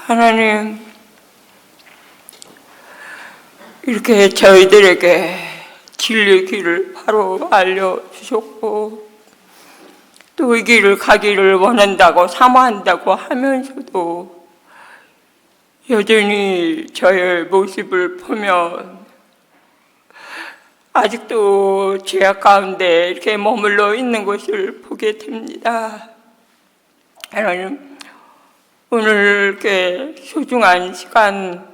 하나님, 이렇게 저희들에게 진리의 길을 바로 알려주셨고 또 이 길을 가기를 원한다고 사모한다고 하면서도 여전히 저의 모습을 보면 아직도 죄악 가운데 이렇게 머물러 있는 것을 보게 됩니다. 하나님, 오늘 이렇게 소중한 시간,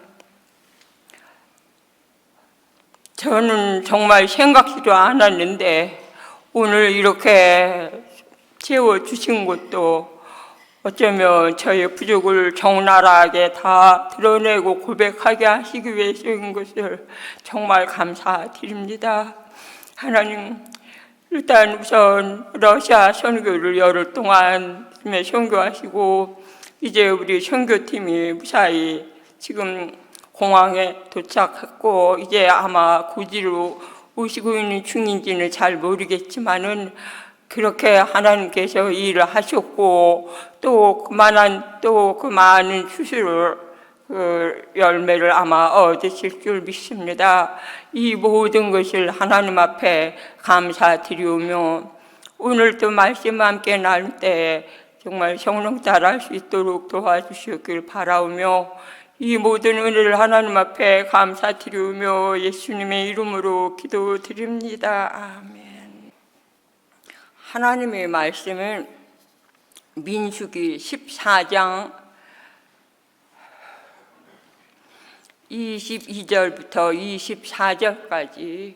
저는 정말 생각지도 않았는데 오늘 이렇게 채워주신 것도 어쩌면 저의 부족을 적나라하게 다 드러내고 고백하게 하시기 위해서인 것을 정말 감사드립니다. 하나님, 일단 우선 러시아 선교를 열흘 동안 선교하시고 이제 우리 선교팀이 무사히 지금 공항에 도착했고 이제 아마 고지로 오시고 있는 중인지는 잘 모르겠지만은 그렇게 하나님께서 일을 하셨고 또 그 많은 수술을 열매를 아마 얻으실 줄 믿습니다. 이 모든 것을 하나님 앞에 감사드리오며 오늘도 말씀 함께 나눌 때 정말 성령 따라할 수 있도록 도와주시길 바라오며 이 모든 은혜를 하나님 앞에 감사드리오며 예수님의 이름으로 기도드립니다. 아멘. 하나님의 말씀은 민수기 14장 22절부터 24절까지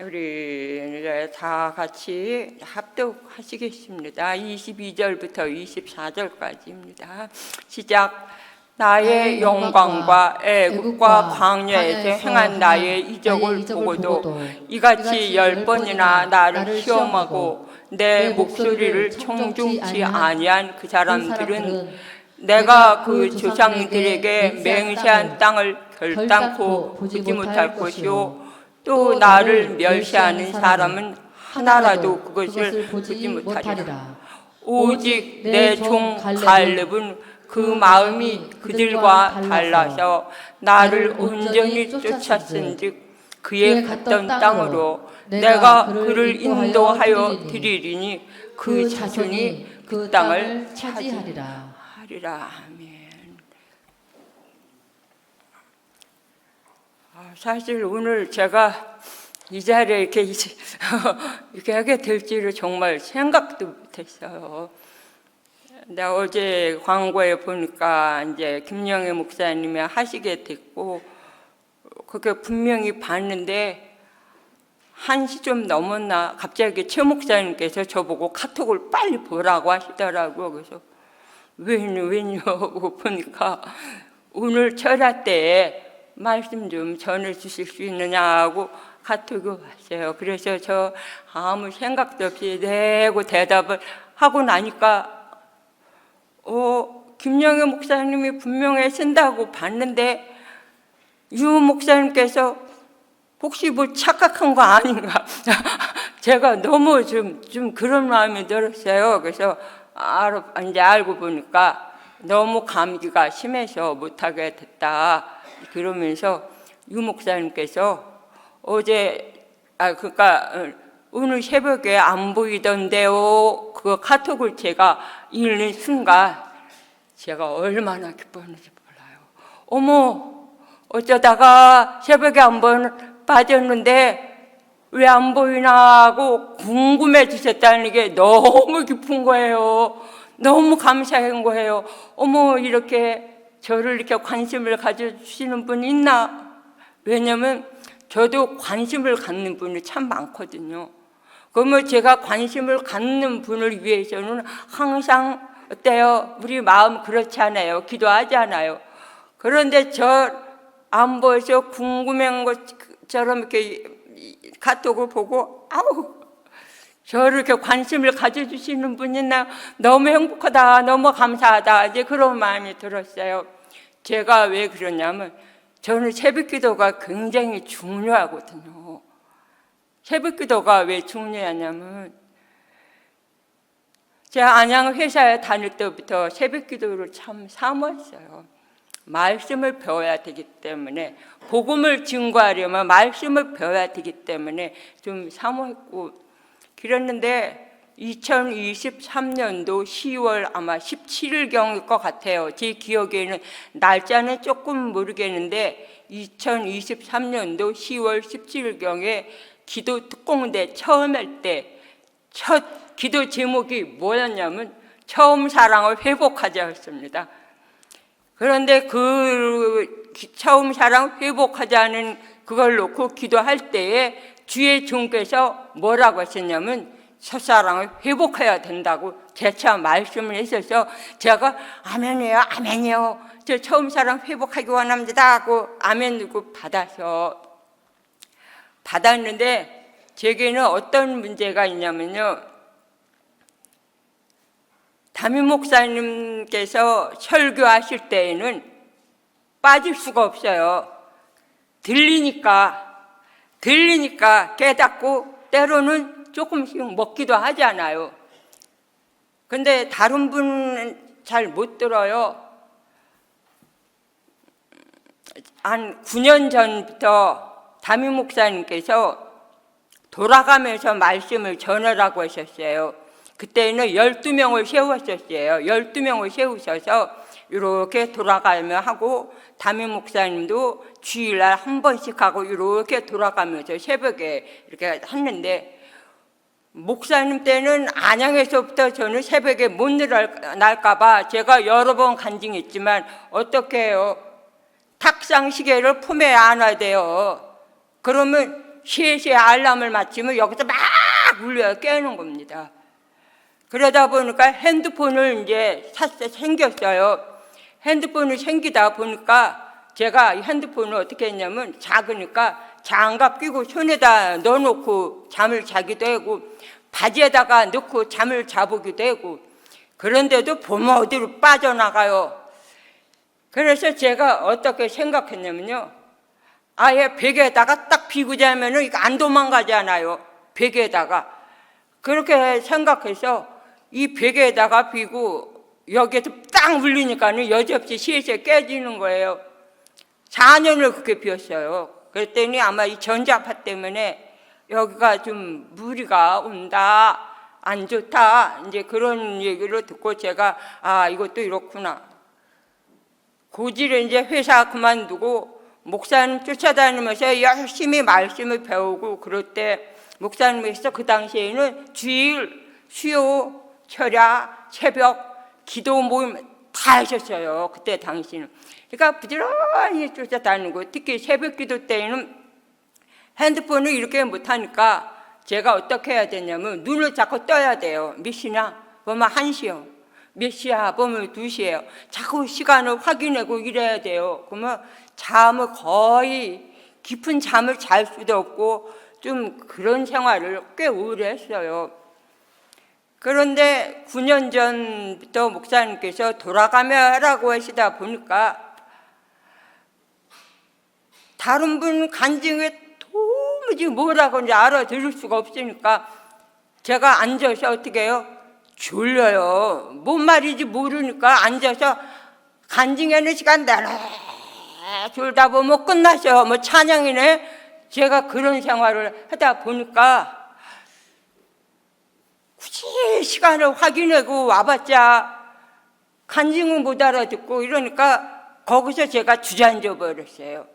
우리 다 같이 합독하시겠습니다. 22절부터 24절까지입니다. 시작. 나의 영광과 애국과 광야에서 행한 나의 이적을 보고도 이같이 10번이나 나를 시험하고 내 목소리를 청중치 아니한 그 사람들은 내가 그 조상들에게 맹세한 땅을 결단코 보지 못할 것이요 또 나를 멸시하는 사람은 하나라도 그것을 보지 못하리라. 오직 내 종 갈렙은 그 마음이 그들과 달라서 나를 온전히 쫓았은즉 그의 갔던 땅으로 내가 그를 인도하여 드리리니 그 자손이 그 땅을 차지하리라. 아멘. 사실 오늘 제가 이 자리에 이렇게 하게 될지를 정말 생각도 못했어요. 내가 어제 광고에 보니까 이제 김영애 목사님이 하시게 됐고 그게 분명히 봤는데 1시 좀 넘었나 갑자기 최 목사님께서 저보고 카톡을 빨리 보라고 하시더라고요. 그래서 왜냐고 보니까 오늘 철야 때에 말씀 좀 전해주실 수 있느냐고 카톡이 왔어요. 그래서 저 아무 생각도 없이 내고 대답을 하고 나니까 김영애 목사님이 분명히 쓴다고 봤는데 유 목사님께서 혹시 뭐 착각한 거 아닌가 제가 너무 좀 그런 마음이 들었어요. 그래서 이제 알고 보니까 너무 감기가 심해서 못하게 됐다 그러면서 유 목사님께서 어제 그러니까 오늘 새벽에 안 보이던데요. 그 카톡을 제가 읽는 순간 제가 얼마나 기뻤는지 몰라요. 어머, 어쩌다가 새벽에 한 번 빠졌는데 왜 안 보이나 하고 궁금해지셨다는 게 너무 기쁜 거예요. 너무 감사한 거예요. 어머, 이렇게 저를 이렇게 관심을 가져주시는 분이 있나? 왜냐면 저도 관심을 갖는 분이 참 많거든요. 그러면 제가 관심을 갖는 분을 위해서는 항상 어때요? 우리 마음 그렇지 않아요? 기도하지 않아요? 그런데 저 안 보여서 궁금한 것처럼 이렇게 카톡을 보고 저를 이렇게 관심을 가져주시는 분이 나 너무 행복하다, 너무 감사하다 이제 그런 마음이 들었어요. 제가 왜 그러냐면 저는 새벽기도가 굉장히 중요하거든요. 새벽기도가 왜 중요하냐면 제가 안양 회사에 다닐 때부터 새벽 기도를 참 사모했어요. 말씀을 배워야 되기 때문에, 복음을 증거하려면 말씀을 배워야 되기 때문에 좀 사모했고 그랬는데 2023년도 10월 아마 17일경일 것 같아요. 제 기억에는 날짜는 조금 모르겠는데 2023년도 10월 17일경에 기도 특공대 처음 할 때 첫 기도 제목이 뭐였냐면 처음 사랑을 회복하자였습니다. 그런데 그 처음 사랑 회복하자는 그걸 놓고 기도할 때에 주의 종께서 뭐라고 하셨냐면 첫사랑을 회복해야 된다고 재차 말씀을 하셔서 제가 아멘이요 아멘이요 저 처음 사랑 회복하기 원합니다 하고 아멘 누고 받았는데 제게는 어떤 문제가 있냐면요, 담임 목사님께서 설교하실 때에는 빠질 수가 없어요. 들리니까 깨닫고 때로는 조금씩 먹기도 하잖아요. 근데 다른 분은 잘 못 들어요. 한 9년 전부터 담임 목사님께서 돌아가면서 말씀을 전하라고 하셨어요. 그때는 12명을 세우셨어요. 12명을 세우셔서 이렇게 돌아가며 하고 담임 목사님도 주일날 한 번씩 하고 이렇게 돌아가면서 새벽에 이렇게 했는데 목사님 때는 안양에서부터 저는 새벽에 못 일어날까 봐 제가 여러 번 간증했지만 어떻게 해요? 탁상 시계를 품에 안아야 돼요. 그러면 3시에 알람을 맞추면 여기서 막 울려요. 깨는 겁니다. 그러다 보니까 핸드폰을 이제 생겼어요. 핸드폰이 생기다 보니까 제가 핸드폰을 어떻게 했냐면 작으니까 장갑 끼고 손에다 넣어놓고 잠을 자기도 하고 바지에다가 넣고 잠을 자보기도 하고 그런데도 보면 어디로 빠져나가요. 그래서 제가 어떻게 생각했냐면요, 아예 베개에다가 딱 비고 자면은 이거 안 도망가잖아요. 베개에다가 그렇게 생각해서 이 베개에다가 비고 여기에서 딱 물리니까는 여지없이 시에서 깨지는 거예요. 4년을 그렇게 비웠어요. 그랬더니 아마 이 전자파 때문에 여기가 좀 무리가 온다, 안 좋다, 이제 그런 얘기를 듣고 제가 이것도 이렇구나. 고지를 이제 회사 그만두고 목사님 쫓아다니면서 열심히 말씀을 배우고 그럴 때 목사님께서 그 당시에는 주일, 수요, 철야, 새벽, 기도 모임 다 하셨어요. 그때 당시는. 그러니까 부지런히 쫓아다니고 특히 새벽 기도 때에는 핸드폰을 이렇게 못하니까 제가 어떻게 해야 되냐면 눈을 자꾸 떠야 돼요. 몇 시나? 보면 1시요. 몇 시야? 보면 2시예요. 자꾸 시간을 확인하고 이래야 돼요. 그러면 잠을 거의 깊은 잠을 잘 수도 없고 좀 그런 생활을 꽤 오래 했어요. 그런데 9년 전부터 목사님께서 돌아가며 하라고 하시다 보니까 다른 분 간증에 도무지 뭐라고 이제 알아들을 수가 없으니까 제가 앉아서 어떻게 해요? 졸려요. 뭔 말인지 모르니까 앉아서 간증하는 시간 내내 졸다 보면 끝나죠. 뭐 찬양이네. 제가 그런 생활을 하다 보니까 굳이 시간을 확인하고 와봤자 간증은 못 알아듣고 이러니까 거기서 제가 주저앉아 버렸어요.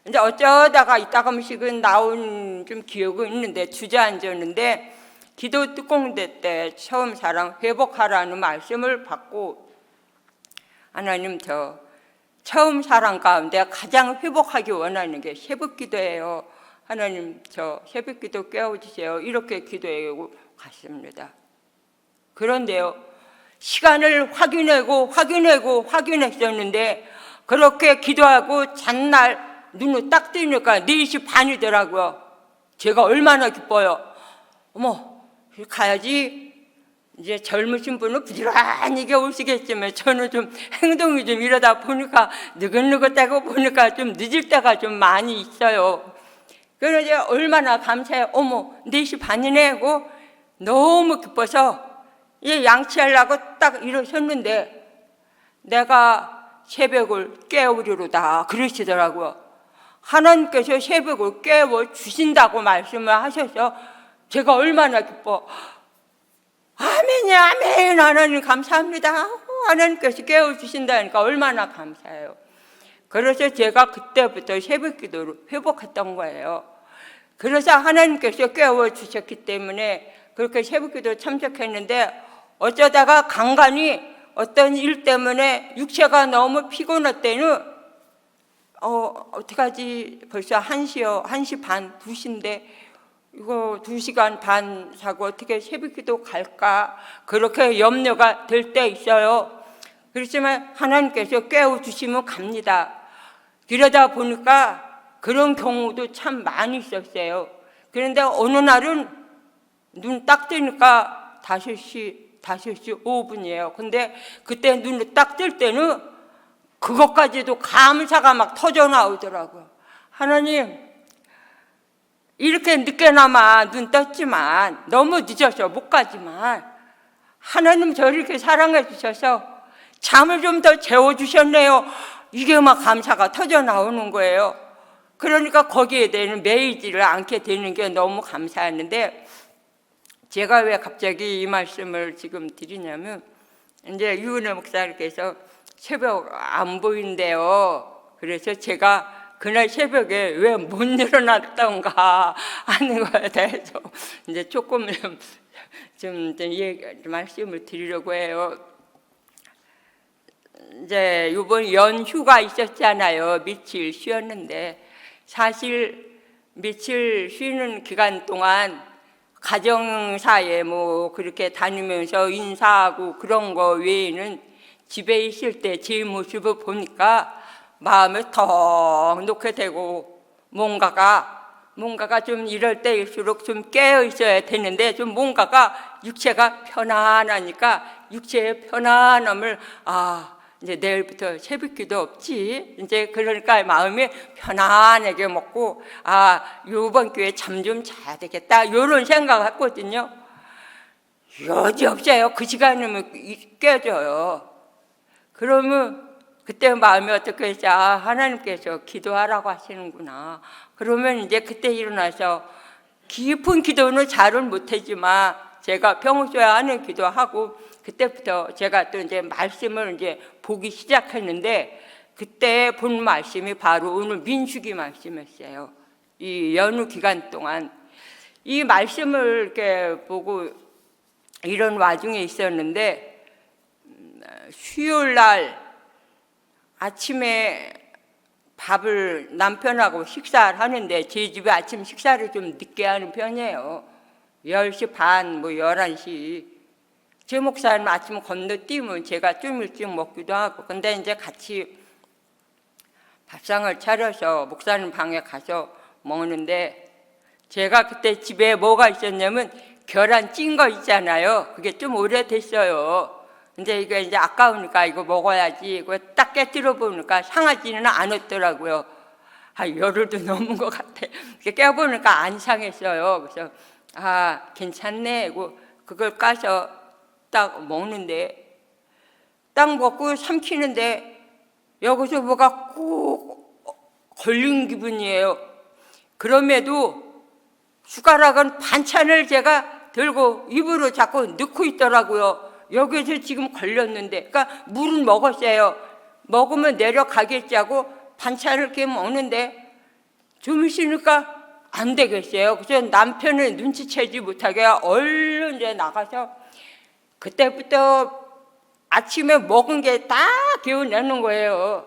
이제 어쩌다가 이따금씩은 나온 좀 기억은 있는데 주저앉았는데 기도 특공대 때 처음 사랑 회복하라는 말씀을 받고 하나님 저 처음 사랑 가운데 가장 회복하기 원하는 게 새벽기도예요. 하나님 저 새벽기도 깨워주세요. 이렇게 기도하고 갔습니다. 그런데요, 시간을 확인했었는데 그렇게 기도하고 잔날 눈을 딱 뜨니까 4시 반이더라고요. 제가 얼마나 기뻐요. 어머, 가야지. 이제 젊으신 분은 부지런히 오시겠지만 저는 좀 행동이 좀 이러다 보니까 느긋느긋하고 보니까 좀 늦을 때가 좀 많이 있어요. 그래서 얼마나 감사해요. 어머, 4시 반이네 하고 너무 기뻐서 이 양치하려고 딱 일어섰는데 내가 새벽을 깨우리로다 그러시더라고요. 하나님께서 새벽을 깨워 주신다고 말씀을 하셔서 제가 얼마나 기뻐. 아멘이 아멘. 하나님 감사합니다. 하나님께서 깨워 주신다니까 얼마나 감사해요. 그래서 제가 그때부터 새벽 기도를 회복했던 거예요. 그래서 하나님께서 깨워 주셨기 때문에 그렇게 새벽 기도 참석했는데, 어쩌다가 간간히 어떤 일 때문에 육체가 너무 피곤할 때는 어떡하지, 벌써 1시요, 1시 반, 2시인데 이거 2시간 반 자고 어떻게 새벽 기도 갈까, 그렇게 염려가 될 때 있어요. 그렇지만 하나님께서 깨워주시면 갑니다. 그러다 보니까 그런 경우도 참 많이 있었어요. 그런데 어느 날은 눈 딱 뜨니까 5시 5분이에요. 근데 그때 눈을 딱 뜰 때는 그것까지도 감사가 막 터져 나오더라고요. 하나님, 이렇게 늦게나마 눈 떴지만, 너무 늦어서 못 가지만 하나님 저를 이렇게 사랑해 주셔서 잠을 좀 더 재워주셨네요. 이게 막 감사가 터져 나오는 거예요. 그러니까 거기에 대한 매이지를 않게 되는 게 너무 감사했는데, 제가 왜 갑자기 이 말씀을 지금 드리냐면, 이제 유은혜 목사님께서 새벽 안 보인대요. 그래서 제가 그날 새벽에 왜 못 일어났던가 하는 거에 대해서 이제 조금 좀 말씀을 드리려고 해요. 이제 이번 연휴가 있었잖아요. 며칠 쉬었는데, 사실 며칠 쉬는 기간 동안 가정사에 뭐 그렇게 다니면서 인사하고 그런 거 외에는 집에 있을 때 제 모습을 보니까 마음을 턱 놓게 되고, 뭔가가 좀 이럴 때일수록 좀 깨어 있어야 되는데, 좀 뭔가가 육체가 편안하니까 육체의 편안함을 이제 내일부터 새벽기도 없지, 이제 그러니까 마음이 편안하게 먹고 요번 기회에 잠 좀 자야 되겠다, 이런 생각을 했거든요. 여지없어요. 그 시간이면 깨져요. 그러면 그때 마음이 어떻게 했지? 하나님께서 기도하라고 하시는구나. 그러면 이제 그때 일어나서 깊은 기도는 잘은 못하지만 제가 평소에 하는 기도하고, 그때부터 제가 또 이제 말씀을 이제 보기 시작했는데, 그때 본 말씀이 바로 오늘 민수기 말씀이었어요. 이 연휴 기간 동안 이 말씀을 이렇게 보고 이런 와중에 있었는데, 수요일 날 아침에 밥을 남편하고 식사를 하는데, 제 집에 아침 식사를 좀 늦게 하는 편이에요. 10시 반, 11시. 제 목사님 아침 건너뛰면 제가 좀 일찍 먹기도 하고, 근데 이제 같이 밥상을 차려서 목사님 방에 가서 먹는데, 제가 그때 집에 뭐가 있었냐면 계란 찐 거 있잖아요. 그게 좀 오래됐어요. 근데 이게 이제 아까우니까 이거 먹어야지. 이거 딱 깨뜨려 보니까 상하지는 않았더라고요. 열흘도 넘은 것 같아. 깨보니까 안 상했어요. 그래서 괜찮네. 그걸 까서 딱 먹는데, 딱 먹고 삼키는데 여기서 뭐가 꼭 걸린 기분이에요. 그럼에도 숟가락은 반찬을 제가 들고 입으로 자꾸 넣고 있더라고요. 여기서 지금 걸렸는데, 그러니까 물은 먹었어요. 먹으면 내려가겠지 하고 반찬을 이렇게 먹는데 좀 있으니까 안 되겠어요. 그래서 남편을 눈치채지 못하게 얼른 이제 나가서, 그때부터 아침에 먹은 게 다 기억나는 거예요.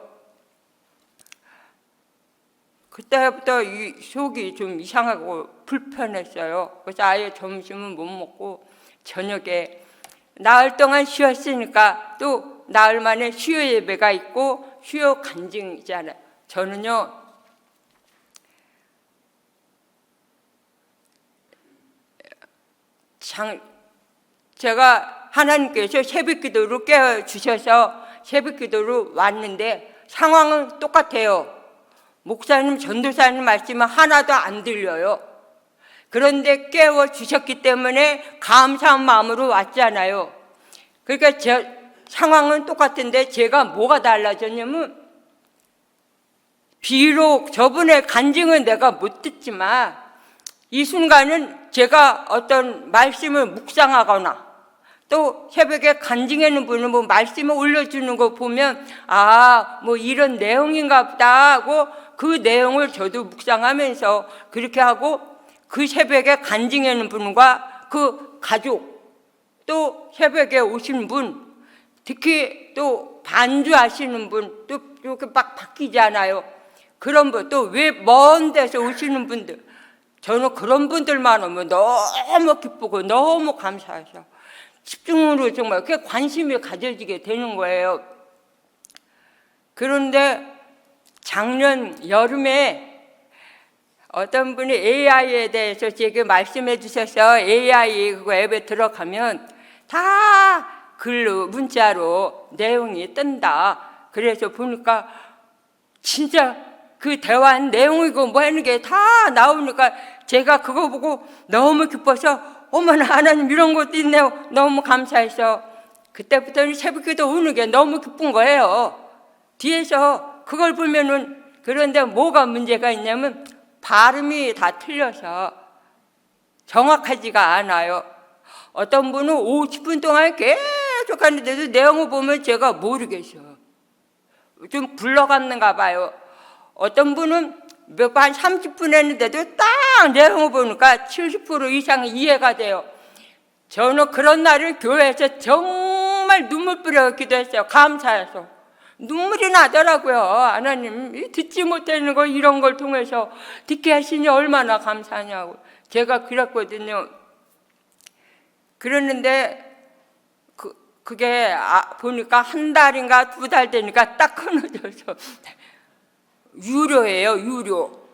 그때부터 이 속이 좀 이상하고 불편했어요. 그래서 아예 점심은 못 먹고 저녁에 나흘 동안 쉬었으니까 또 나흘 만에 수요 예배가 있고 수요 간증이잖아요. 저는요, 제가 하나님께서 새벽 기도로 깨워주셔서 새벽 기도로 왔는데 상황은 똑같아요. 목사님, 전도사님 말씀은 하나도 안 들려요. 그런데 깨워주셨기 때문에 감사한 마음으로 왔잖아요. 그러니까 상황은 똑같은데 제가 뭐가 달라졌냐면, 비록 저분의 간증은 내가 못 듣지만 이 순간은 제가 어떤 말씀을 묵상하거나 또 새벽에 간증하는 분은 뭐 말씀을 올려주는 거 보면 뭐 이런 내용인가 보다 하고 그 내용을 저도 묵상하면서 그렇게 하고, 그 새벽에 간증하는 분과 그 가족, 또 새벽에 오신 분, 특히 또 반주하시는 분, 또 이렇게 막 바뀌잖아요. 그런 분, 또 왜 먼 데서 오시는 분들, 저는 그런 분들만 오면 너무 기쁘고 너무 감사해서 집중으로 정말 그 관심이 가져지게 되는 거예요. 그런데 작년 여름에 어떤 분이 AI에 대해서 제게 말씀해 주셔서 AI 그거 앱에 들어가면 다 글로 문자로 내용이 뜬다. 그래서 보니까 진짜 그 대화한 내용이고 뭐 하는 게 다 나오니까 제가 그거 보고 너무 기뻐서 어머나 하나님 이런 것도 있네요. 너무 감사해서 그때부터는 새벽기도 오는 게 너무 기쁜 거예요. 뒤에서 그걸 보면은, 그런데 뭐가 문제가 있냐면 발음이 다 틀려서 정확하지가 않아요. 어떤 분은 50분 동안 계속 하는데도 내용을 보면 제가 모르겠어요. 좀 굴러갔는가 봐요. 어떤 분은 한 30분 했는데도 딱 내용을 보니까 70% 이상 이해가 돼요. 저는 그런 날을 교회에서 정말 눈물 뿌려 기도했어요. 감사해서. 눈물이 나더라고요. 하나님, 듣지 못하는 거 이런 걸 통해서 듣게 하시니 얼마나 감사하냐고. 제가 그랬거든요. 그랬는데 그게 보니까 한 달인가 2달 되니까 딱 끊어져서 유료예요. 유료.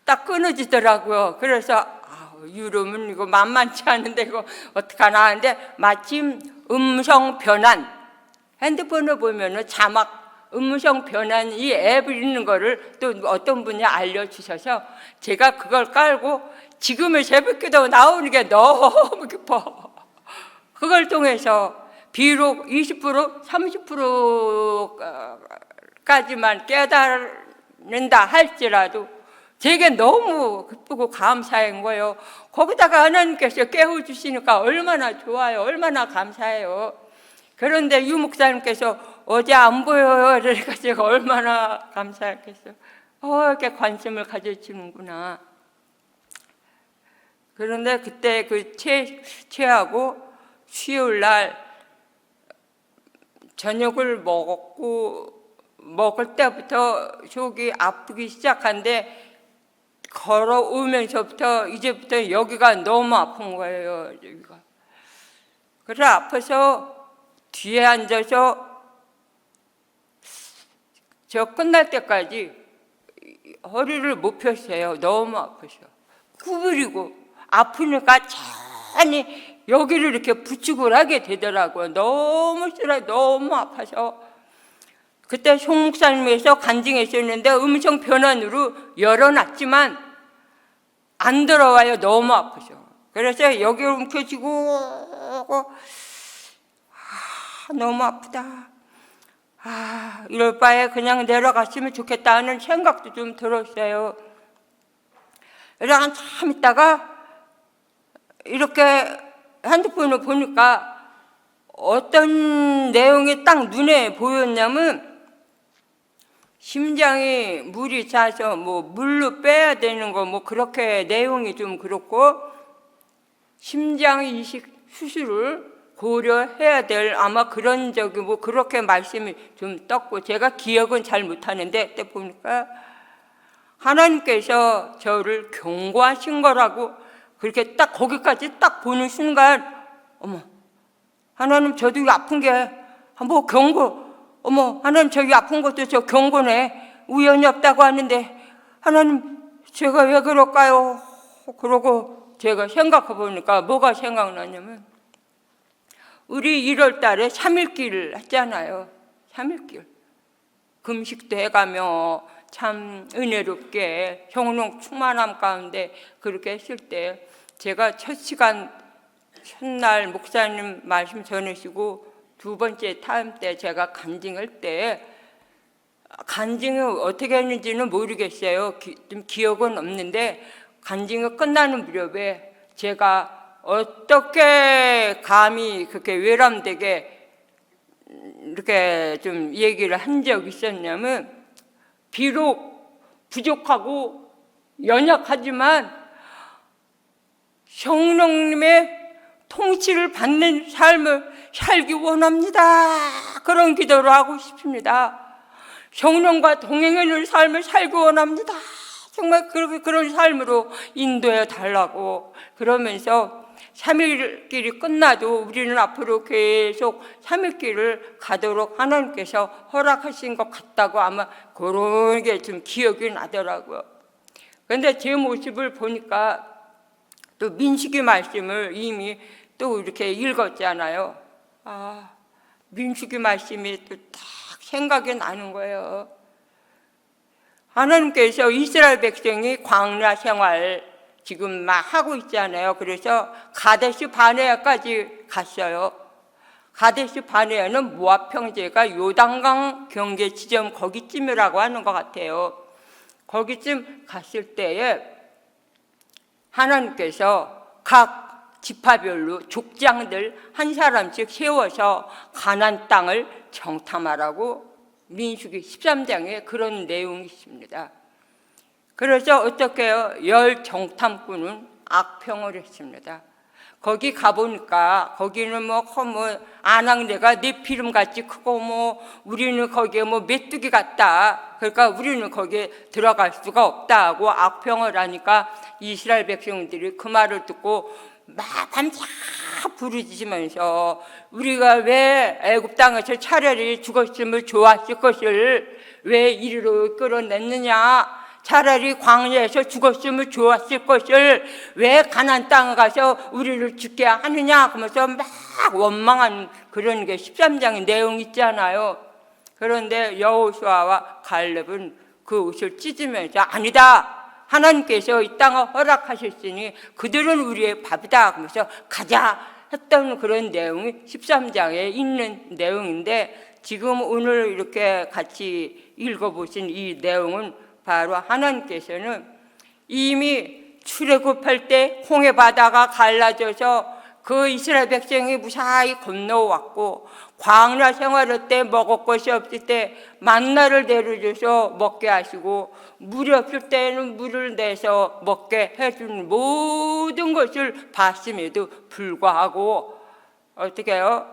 딱 끊어지더라고요. 그래서 유료면 이거 만만치 않은데 이거 어떡하나 하는데, 마침 음성 변환, 핸드폰을 보면은 자막 음성 변환 이 앱을 있는 거를 또 어떤 분이 알려주셔서 제가 그걸 깔고 지금의 새벽기도 나오는 게 너무 기뻐. 그걸 통해서 비록 20% 30%까지만 깨달는다 할지라도 제게 너무 기쁘고 감사한 거예요. 거기다가 하나님께서 깨워주시니까 얼마나 좋아요. 얼마나 감사해요. 그런데 유 목사님께서 어제 안 보여요. 그러니까 제가 얼마나 감사했겠어요. 이렇게 관심을 가져주는구나. 그런데 그때 그 체하고 수요일 날 저녁을 먹을 때부터 속이 아프기 시작한데, 걸어오면서부터 이제부터 여기가 너무 아픈 거예요. 여기가. 그래서 아파서 뒤에 앉아서 저 끝날 때까지 허리를 못 폈어요. 너무 아파서. 구부리고 아프니까 찬히 여기를 이렇게 부축을 하게 되더라고요. 너무 싫어요. 너무 아파서. 그때 송 목사님에서 간증했었는데 음성 변환으로 열어놨지만 안 들어와요. 너무 아프죠. 그래서 여기 움켜쥐고 너무 아프다. 이럴 바에 그냥 내려갔으면 좋겠다 하는 생각도 좀 들었어요. 그래서 한참 있다가 이렇게 핸드폰을 보니까 어떤 내용이 딱 눈에 보였냐면, 심장이 물이 차서 뭐 물로 빼야 되는 거 뭐 그렇게 내용이 좀 그렇고, 심장 이식 수술을 고려해야 될 아마 그런 적이 뭐 그렇게 말씀이 좀 떴고, 제가 기억은 잘 못하는데 그때 보니까 하나님께서 저를 경고하신 거라고, 그렇게 딱 거기까지 딱 보는 순간 어머, 하나님 저도 아픈 게 뭐 경고, 어머 하나님 저기 아픈 것도 저 경고네. 우연이 없다고 하는데 하나님 제가 왜 그럴까요? 그러고 제가 생각해 보니까 뭐가 생각나냐면, 우리 1월 달에 3.1길 했잖아요. 3.1길. 금식도 해가며 참 은혜롭게 성령 충만함 가운데 그렇게 했을 때 제가 첫 시간 첫날 목사님 말씀 전하시고 두 번째 타임 때 제가 간증할 때 간증을 어떻게 했는지는 모르겠어요. 좀 기억은 없는데 간증이 끝나는 무렵에 제가 어떻게 감히 그렇게 외람되게 이렇게 좀 얘기를 한 적이 있었냐면, 비록 부족하고 연약하지만 성령님의 통치를 받는 삶을 살기 원합니다. 그런 기도를 하고 싶습니다. 성령과 동행하는 삶을 살기 원합니다. 정말 그런 삶으로 인도해 달라고. 그러면서 3일길이 끝나도 우리는 앞으로 계속 3일길을 가도록 하나님께서 허락하신 것 같다고, 아마 그런 게 좀 기억이 나더라고요. 그런데 제 모습을 보니까 또 민수기 말씀을 이미 또 이렇게 읽었잖아요. 민수기 말씀이 또 딱 생각이 나는 거예요. 하나님께서 이스라엘 백성이 광야 생활 지금 막 하고 있잖아요. 그래서 가데스 바네아까지 갔어요. 가데스 바네아는 모압 평지가 요단강 경계 지점 거기쯤이라고 하는 것 같아요. 거기쯤 갔을 때에 하나님께서 각 지파별로 족장들 한 사람씩 세워서 가나안 땅을 정탐하라고 민수기 13장에 그런 내용이 있습니다. 그래서 어떻게 해요? 10 정탐꾼은 악평을 했습니다. 거기 가보니까 거기는 아낙네가 네피림같이 크고 우리는 거기에 메뚜기 같다. 그러니까 우리는 거기에 들어갈 수가 없다 하고 악평을 하니까 이스라엘 백성들이 그 말을 듣고 막 밤새 부르짖으면서 우리가 왜 애굽 땅에서 차라리 죽었으면 좋았을 것을 왜 이리로 끌어냈느냐, 차라리 광야에서 죽었으면 좋았을 것을 왜 가나안 땅에 가서 우리를 죽게 하느냐 하면서 막 원망한 그런 게 13장의 내용이 있잖아요. 그런데 여호수아와 갈렙은 그 옷을 찢으면서 아니다, 하나님께서 이 땅을 허락하셨으니 그들은 우리의 밥이다 하면서 가자 했던 그런 내용이 13장에 있는 내용인데, 지금 오늘 이렇게 같이 읽어보신 이 내용은 바로 하나님께서는 이미 출애굽할 때 홍해 바다가 갈라져서 그 이스라엘 백성이 무사히 건너왔고, 광야 생활할 때 먹을 것이 없을 때 만나를 내려줘서 먹게 하시고, 물이 없을 때는 물을 내서 먹게 해준 모든 것을 봤음에도 불구하고 어떻게 해요?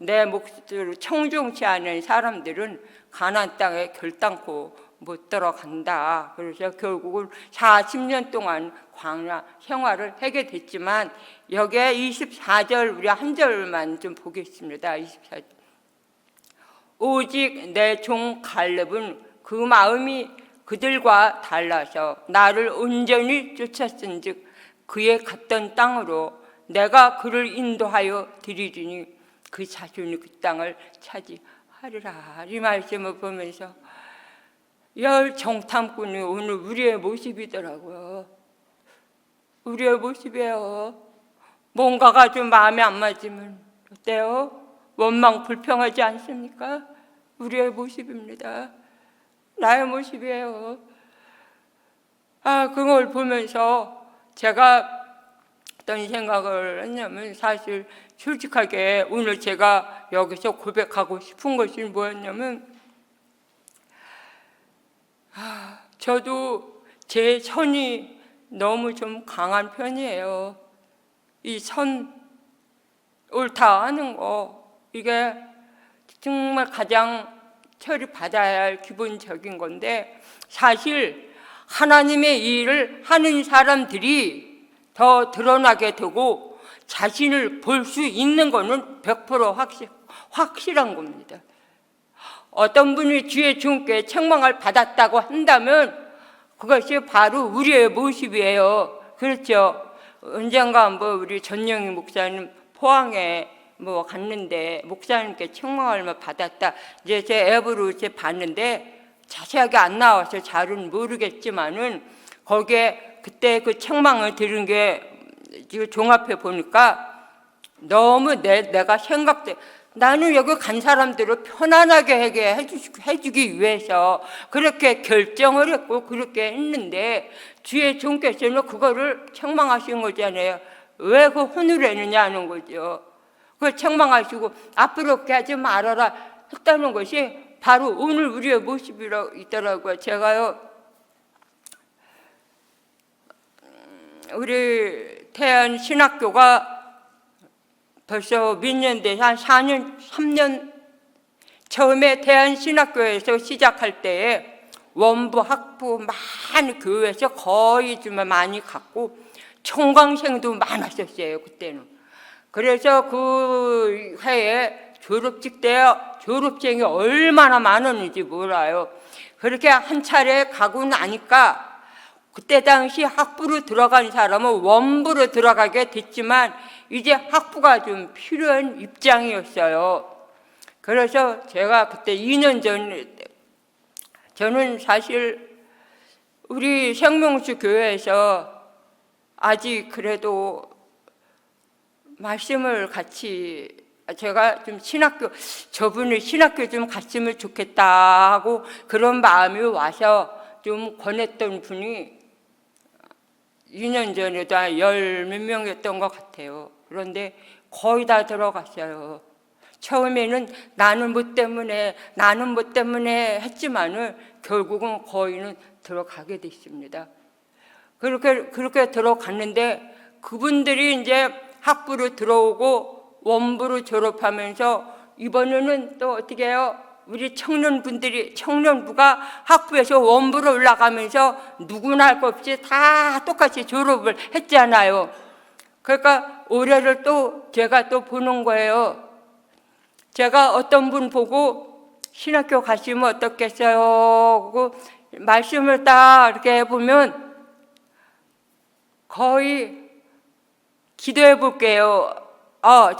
내 몫으로 청종치 않은 사람들은 가나안 땅에 결단코 못 들어간다. 그래서 결국은 40년 동안 광야 생활을 하게 됐지만, 여기에 24절 우리 한 절만 좀 보겠습니다. 24절. 오직 내 종 갈렙은 그 마음이 그들과 달라서 나를 온전히 쫓았은즉 그의 갔던 땅으로 내가 그를 인도하여 드리리니 그 자손이 그 땅을 차지하리라. 이 말씀을 보면서 10 정탐꾼이 오늘 우리의 모습이더라고요. 우리의 모습이에요. 뭔가가 좀 마음에 안 맞으면 어때요? 원망 불평하지 않습니까? 우리의 모습입니다. 나의 모습이에요. 그걸 보면서 제가 어떤 생각을 했냐면, 사실 솔직하게 오늘 제가 여기서 고백하고 싶은 것이 뭐였냐면, 저도 제 선이 너무 좀 강한 편이에요. 이 선 옳다 하는 거, 이게 정말 가장 처리받아야 할 기본적인 건데, 사실 하나님의 일을 하는 사람들이 더 드러나게 되고 자신을 볼 수 있는 거는 100% 확실한 겁니다. 어떤 분이 주의 주께 책망을 받았다고 한다면 그것이 바로 우리의 모습이에요. 그렇죠? 언젠가 우리 전영희 목사님 포항에 갔는데 목사님께 책망을 받았다. 이제 제 앱으로 봤는데 자세하게 안 나와서 잘은 모르겠지만은 거기에 그때 그 책망을 들은 게 지금 종합해 보니까 너무 내가 생각돼. 나는 여기 간 사람들을 편안하게 하게 해주기 위해서 그렇게 결정을 했고 그렇게 했는데 주의 종께서는 그거를 책망하신 거잖아요. 왜 그 혼을 내느냐는 거죠. 그걸 책망하시고 앞으로 그렇게 하지 말아라 했다는 것이 바로 오늘 우리의 모습이라고 있더라고요. 제가요, 우리 태안 신학교가 벌써 몇 년 돼, 한 4년, 3년, 처음에 대한신학교에서 시작할 때에 원부, 학부 많이 교회에서 거의 좀 많이 갔고 총광생도 많았었어요, 그때는. 그래서 그 해에 졸업식 때 졸업생이 얼마나 많았는지 몰라요. 그렇게 한 차례 가고 나니까 그때 당시 학부로 들어간 사람은 원부로 들어가게 됐지만 이제 학부가 좀 필요한 입장이었어요. 그래서 제가 그때 2년 전에 저는 사실 우리 생명수 교회에서 아직 그래도 말씀을 같이 제가 좀 저분이 신학교 좀 갔으면 좋겠다 하고 그런 마음이 와서 좀 권했던 분이 2년 전에도 한 10몇 명이었던 것 같아요. 그런데 거의 다 들어갔어요. 처음에는 나는 뭐 때문에 했지만은 결국은 거의는 들어가게 됐습니다. 그렇게 들어갔는데 그분들이 이제 학부로 들어오고 원부로 졸업하면서 이번에는 또 어떻게 해요? 우리 청년부가 학부에서 원부로 올라가면서 누구나 할 것 없이 다 똑같이 졸업을 했잖아요. 그러니까 올해를 또 제가 또 보는 거예요. 제가 어떤 분 보고 신학교 가시면 어떻겠어요? 하고 말씀을 딱 이렇게 해보면 거의 기도해 볼게요.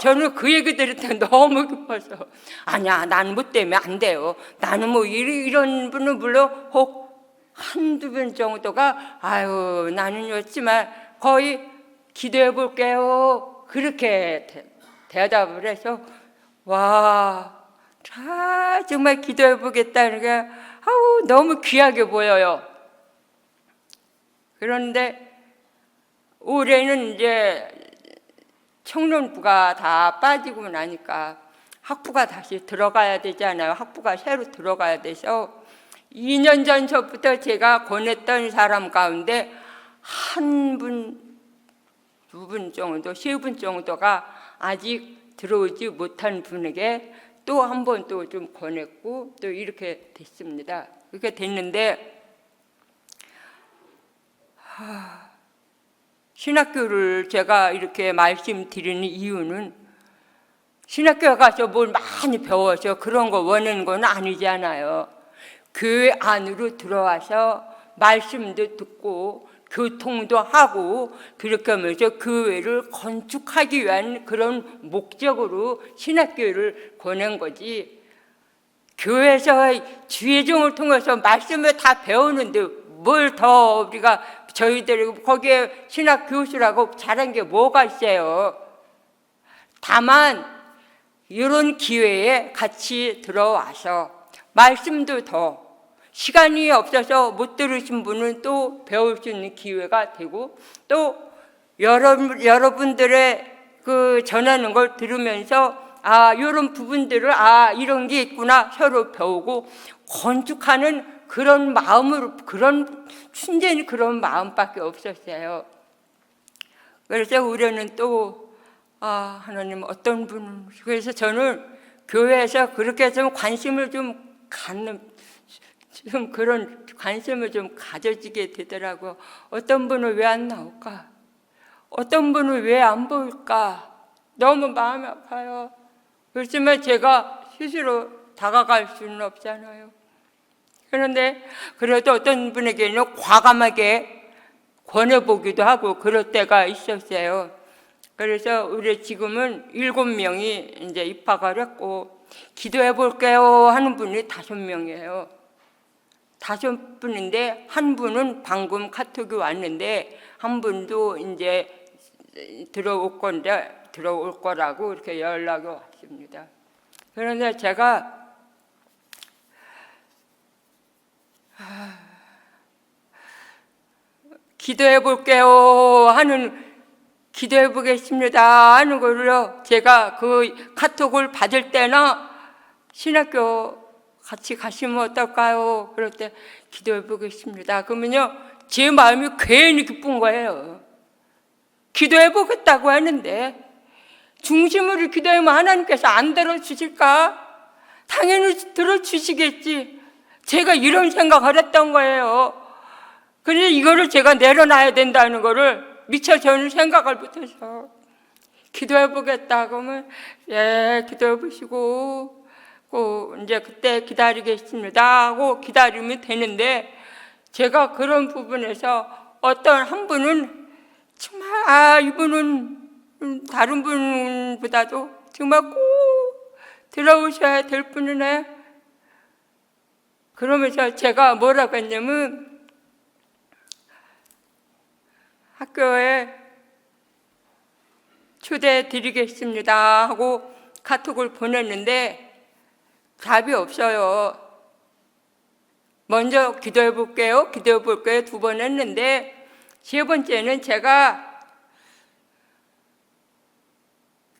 저는 그 얘기 들을 때 너무 기뻐서 아니야, 나는 뭐 때문에 안 돼요. 나는 뭐 이런 분은 물론 혹 한두 분 정도가 아유 나는 였지만 거의 기도해 볼게요. 그렇게 대답을 해서 와, 정말 기도해 보겠다는 게 너무 귀하게 보여요. 그런데 올해는 이제 청년부가 다 빠지고 나니까 학부가 다시 들어가야 되잖아요. 학부가 새로 들어가야 돼서 2년 전부터 제가 권했던 사람 가운데 한 분, 두 분 정도, 세 분 정도가 아직 들어오지 못한 분에게 또 한 번 또 좀 권했고 또 이렇게 됐습니다. 이렇게 됐는데 신학교를 제가 이렇게 말씀드리는 이유는 신학교에 가서 뭘 많이 배워서 그런 거 원하는 건 아니잖아요. 교회 안으로 들어와서 말씀도 듣고 교통도 하고 그렇게 하면서 교회를 건축하기 위한 그런 목적으로 신학교를 보낸 거지. 교회에서 주의종을 통해서 말씀을 다 배우는데 뭘 더 우리가 저희들이 거기에 신학 교수라고 잘한 게 뭐가 있어요. 다만 이런 기회에 같이 들어와서 말씀도 더 시간이 없어서 못 들으신 분은 또 배울 수 있는 기회가 되고 또 여러분들의 그 전하는 걸 들으면서 이런 부분들을 이런 게 있구나 서로 배우고 건축하는 그런 마음으로 순전히 그런 마음밖에 없었어요. 그래서 우리는 또 하나님 어떤 분은 그래서 저는 교회에서 그렇게 좀 관심을 좀 갖는 그런 관심을 좀 가져지게 되더라고요. 어떤 분은 왜 안 나올까? 어떤 분은 왜 안 보일까? 너무 마음이 아파요. 그렇지만 제가 스스로 다가갈 수는 없잖아요. 그런데 그래도 어떤 분에게는 과감하게 권해보기도 하고 그럴 때가 있었어요. 그래서 우리 지금은 7명이 이제 입학을 했고 기도해 볼게요 하는 분이 5명이에요. 5분인데 한 분은 방금 카톡이 왔는데 한 분도 이제 들어올 건데 들어올 거라고 이렇게 연락이 왔습니다. 그런데 제가 기도해 볼게요 하는 기도해 보겠습니다 하는 걸로 제가 그 카톡을 받을 때나 신학교 같이 가시면 어떨까요? 그럴 때 기도해 보겠습니다. 그러면요 제 마음이 괜히 기쁜 거예요. 기도해 보겠다고 하는데 중심으로 기도하면 하나님께서 안 들어주실까? 당연히 들어주시겠지. 제가 이런 생각을 했던 거예요. 그런데 이거를 제가 내려놔야 된다는 거를 미처 저는 생각을 못해서 기도해 보겠다고 하면 예 기도해 보시고 이제 그때 기다리겠습니다 하고 기다리면 되는데 제가 그런 부분에서 어떤 한 분은 정말 이분은 다른 분보다도 정말 꼭 들어오셔야 될 분이네. 그러면서 제가 뭐라고 했냐면 학교에 초대해 드리겠습니다 하고 카톡을 보냈는데 답이 없어요. 먼저 기도해 볼게요. 기도해 볼게요. 2번 했는데 세 번째는 제가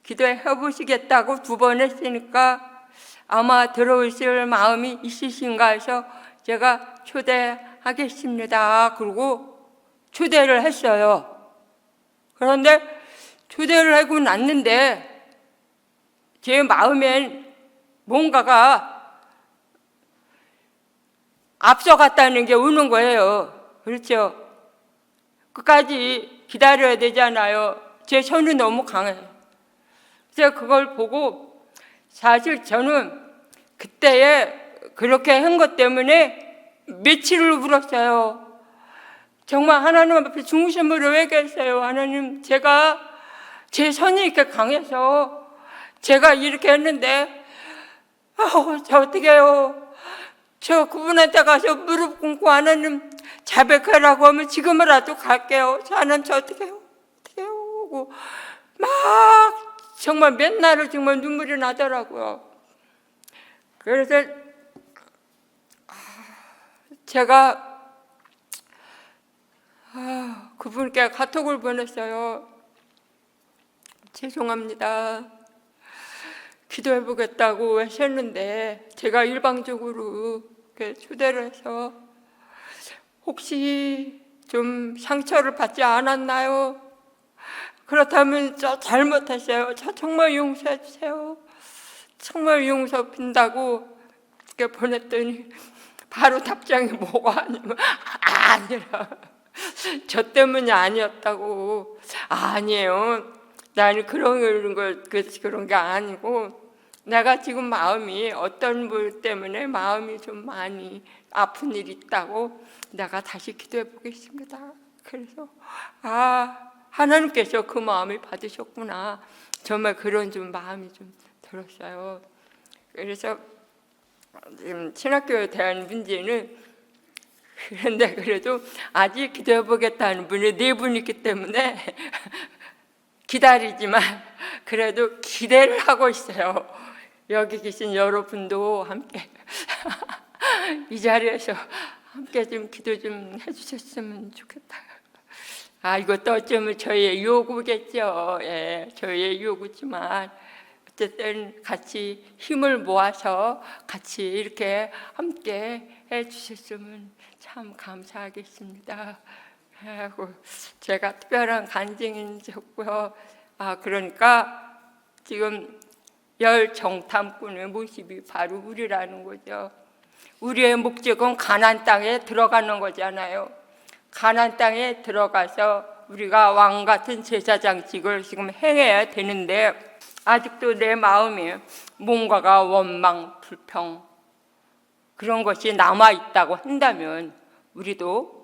기도해 보시겠다고 2번 했으니까 아마 들어오실 마음이 있으신가 해서 제가 초대하겠습니다. 그리고 초대를 했어요. 그런데 초대를 하고 났는데 제 마음엔 뭔가가 앞서갔다는 게 오는 거예요. 그렇죠? 끝까지 기다려야 되잖아요. 제 손이 너무 강해요. 그래서 그걸 보고 사실 저는 그때에 그렇게 한 것 때문에 며칠을 울었어요. 정말 하나님 앞에 중심으로 회개했어요. 하나님, 제가 제 손이 이렇게 강해서 제가 이렇게 했는데 저 어떻게 해요? 저 그분한테 가서 무릎 꿇고 하나님 자백하라고 하면 지금이라도 갈게요. 하나님 저 어떻게 해요? 어떻게 해요? 하고 막 정말 맨날을 정말 눈물이 나더라고요. 그래서 제가 그분께 카톡을 보냈어요. 죄송합니다. 기도해 보겠다고 하셨는데 제가 일방적으로 이렇게 초대를 해서 혹시 좀 상처를 받지 않았나요? 그렇다면 저 잘못했어요. 저 정말 용서해 주세요. 정말 용서 빈다고 이렇게 보냈더니 바로 답장이 뭐가 아니면 아니라 저 때문이 아니었다고. 아니에요. 나는 그런 게 아니고 내가 지금 마음이 어떤 분 때문에 마음이 좀 많이 아픈 일이 있다고 내가 다시 기도해 보겠습니다. 그래서 하나님께서 그 마음을 받으셨구나. 정말 그런 좀 마음이 좀 들었어요. 그래서 지금 신학교에 대한 문제는 그런데 그래도 아직 기도해 보겠다는 분이 4분 있기 때문에 기다리지만 그래도 기대를 하고 있어요. 여기 계신 여러분도 함께 이 자리에서 함께 좀 기도 좀 해주셨으면 좋겠다. 이것도 어쩌면 저희의 요구겠죠. 예, 저희의 요구지만 어쨌든 같이 힘을 모아서 같이 이렇게 함께 해주셨으면 참 감사하겠습니다. 하고 제가 특별한 간증인 적고요. 그러니까 지금 열 정탐꾼의 모습이 바로 우리라는 거죠. 우리의 목적은 가나안 땅에 들어가는 거잖아요. 가나안 땅에 들어가서 우리가 왕 같은 제사장직을 지금 행해야 되는데 아직도 내 마음에 뭔가가 원망, 불평 그런 것이 남아있다고 한다면 우리도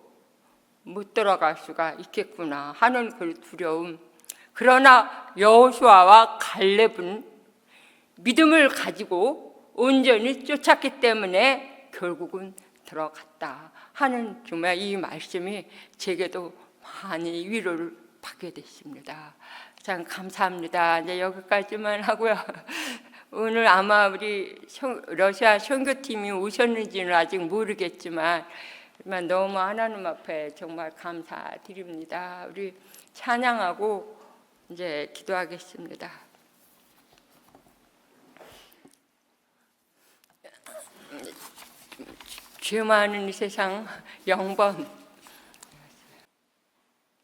못 들어갈 수가 있겠구나 하는 그 두려움. 그러나 여호수아와 갈렙은 믿음을 가지고 온전히 쫓았기 때문에 결국은 들어갔다 하는 정말 이 말씀이 제게도 많이 위로를 받게 됐습니다. 참 감사합니다. 이제 여기까지만 하고요. 오늘 아마 우리 러시아 선교팀이 오셨는지는 아직 모르겠지만 너무 하나님 앞에 정말 감사드립니다. 우리 찬양하고 이제 기도하겠습니다. 죄 많은 이 세상 영번,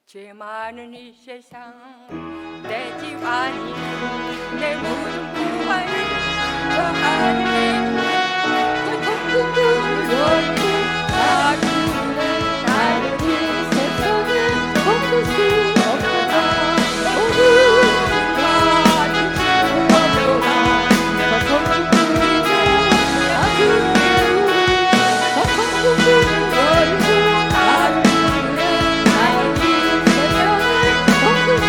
죄 많은 이 세상 내 집 아닌 내 모든 구원을 저 하늘에 저 천국을 열고 나를 이 세상을 걷을 수 없구나. 모든 구원으로라 내가 천국을 나를 저 천국을 열고 나를 이 세상을 걷을 수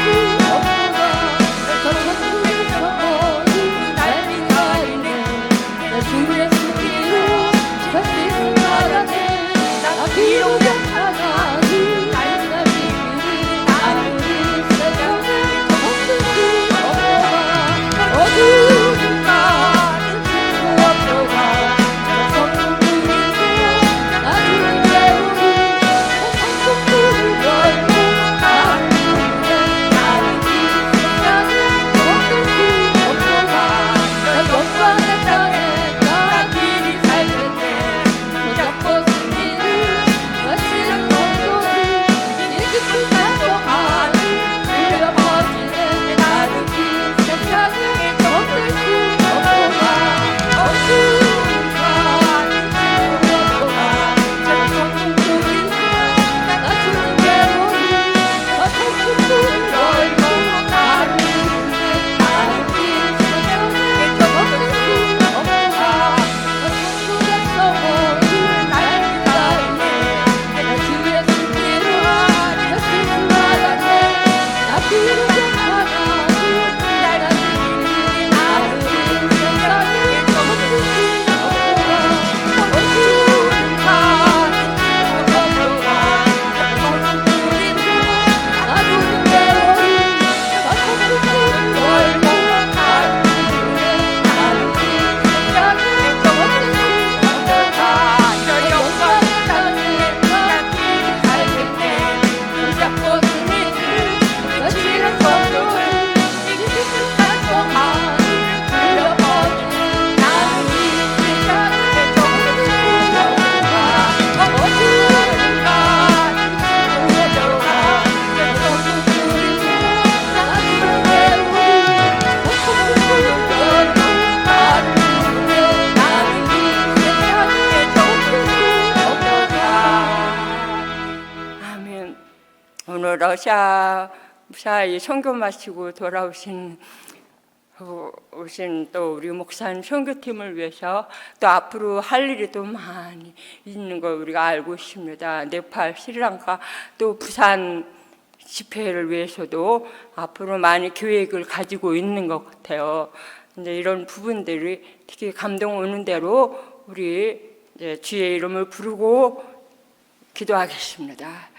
없구나. 저 천국에서 멀리 날 기다리네 내 주의 손길로 걷을 수 알아내 나 비록 약하나니 나를 이 세상을 걷을 수 없구나. 어두운 가는 수 없도다. 저 천국에서 나를 깨우니 저 천국을 열고 나를 이 세상을 걷을 수 없도다. 저 영광의 땅에 나 길이 살겠네 저 잡고 승리를 외치는 목소리 이 깊은 산속 안을 울려 퍼지네 나를 이 세상을 걷을 수 없도다. 어두운 가는 수 없도다. 저 천국에서 나 주는 배우니 저 천국을 열고 나를 이 세상을 걷을 수 없도다. 저 천국에서 멀리 날 기다리네 내 주의 손길로 젖을 수 알았네 나 비록 약하나니 나를 이 세상을 걷을 수 없도다. 어두운 가는 수 없도다. 저 천국에서 나 주는 배우니 저 천국을 열고 나를 이 세상을 걷을 수 없도다. 저 영광의 땅에 나 길이 살겠네 저 잡고 승리를 외치는 성도를 이 깊은 산속 안을 울려 퍼지네 나는 이 세상을 걷을 수 없도다. 어두운 가는 수 없도다. 저 천국에서 나 주는 배우니 저 천국을 열고 나를 이 세상을 걷을 수 없도다. 아멘. 오늘 러시아 무사히 선교 마치고 돌아오신 또 우리 목사님 선교팀을 위해서 또 앞으로 할 일이 또 많이 있는 걸 우리가 알고 있습니다. 네팔, 스리랑카 또 부산 집회를 위해서도 앞으로 많이 계획을 가지고 있는 것 같아요. 이제 이런 부분들이 특히 감동 오는 대로 우리 이제 주의 이름을 부르고 기도하겠습니다.